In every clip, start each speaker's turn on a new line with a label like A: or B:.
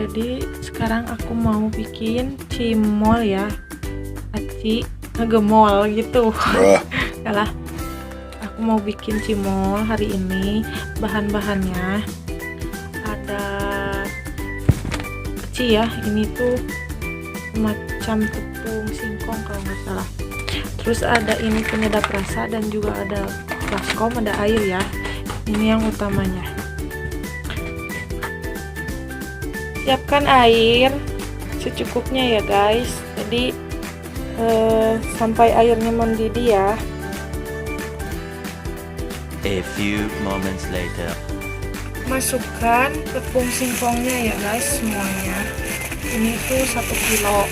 A: Jadi sekarang aku mau bikin cimol ya, aci ngegemol gitu. Salah. Aku mau bikin cimol hari ini. Bahan-bahannya ada aci ya, ini tuh macam tepung singkong kalau nggak salah. Terus ada ini penyedap rasa dan juga ada baskom, ada air ya. Ini yang utamanya. Siapkan air secukupnya ya guys. Jadi sampai airnya mendidih ya.
B: A few moments later.
A: Masukkan tepung singkongnya ya guys semuanya. Ini tuh 1 kilo.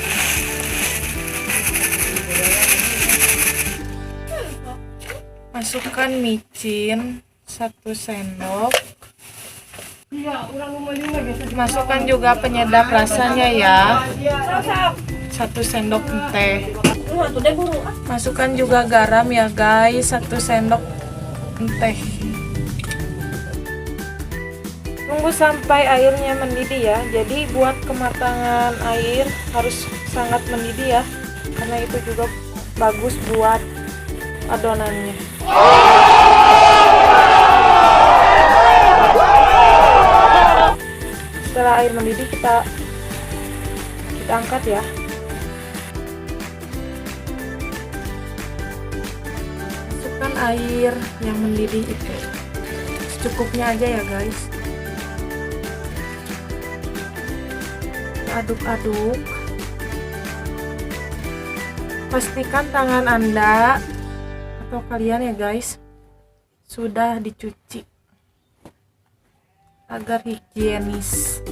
A: Masukkan micin 1 sendok. Masukkan juga penyedap rasanya ya, 1 sendok teh. Masukkan juga garam ya guys, 1 sendok teh. Tunggu sampai airnya mendidih ya. Jadi buat kematangan air harus sangat mendidih ya, karena itu juga bagus buat adonannya. Setelah air mendidih kita angkat ya. Masukkan air yang mendidih itu secukupnya aja ya guys. Aduk-aduk. Pastikan tangan Anda atau kalian ya guys sudah dicuci agar higienis.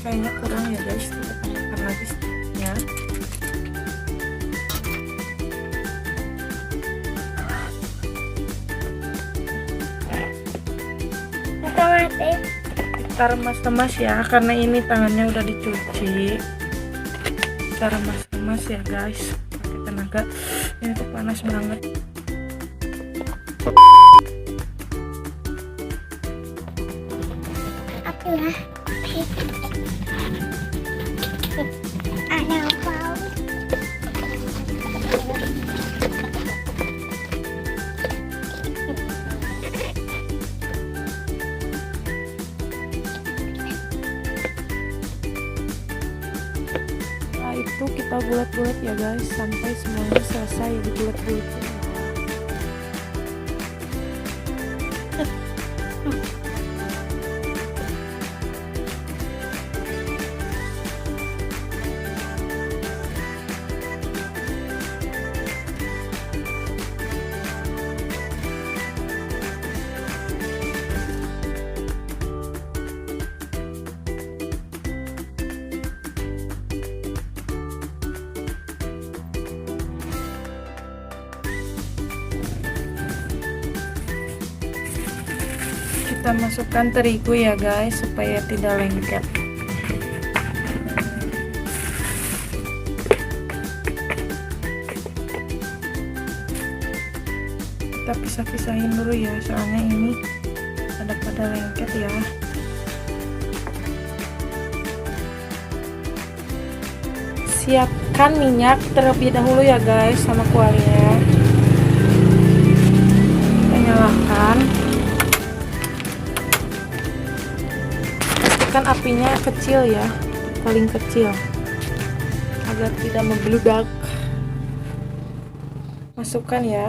A: Kayaknya kurang ya guys, kita tambahkan lagi sedikitnya. Kita remas-remas ya, karena ini tangannya udah dicuci. Kita remas-remas ya guys, pakai tenaga. Ini tuh panas banget. Itu kita bulat-bulat ya guys sampai semuanya selesai dibulat-bulat. Kita masukkan terigu ya guys supaya tidak lengket. Kita pisah-pisahin dulu ya, soalnya ini ada pada lengket ya. Siapkan minyak terlebih dahulu ya guys sama kuahnya. Kita nyalakan. Pastikan apinya kecil ya, paling kecil agar tidak membludak. Masukkan ya.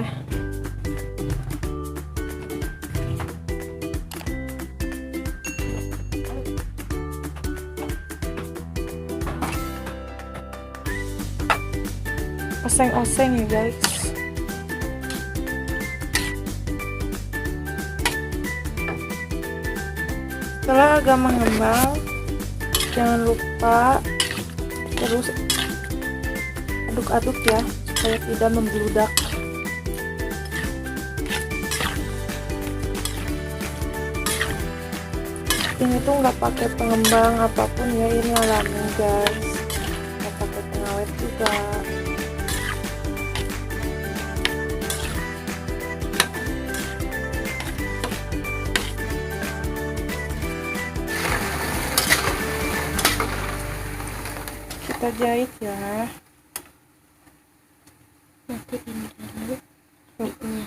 A: Oseng-oseng ya guys. Setelah agak mengembang, jangan lupa terus aduk-aduk ya supaya tidak membludak. Ini tuh nggak pakai pengembang apapun ya, ini alami guys, nggak pakai pengawet juga. juga. Kita jahit ya.
C: Nanti ini dulu mie-nya.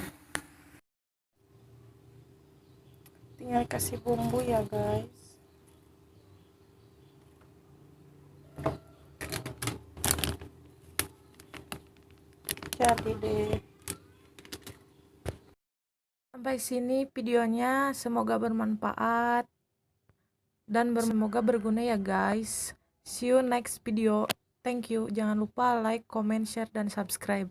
A: Tinggal kasih bumbu ya guys. Jadi deh. Sampai sini videonya, semoga bermanfaat dan semoga berguna ya guys. See you next video. Thank you. Jangan lupa like, comment, share, dan subscribe.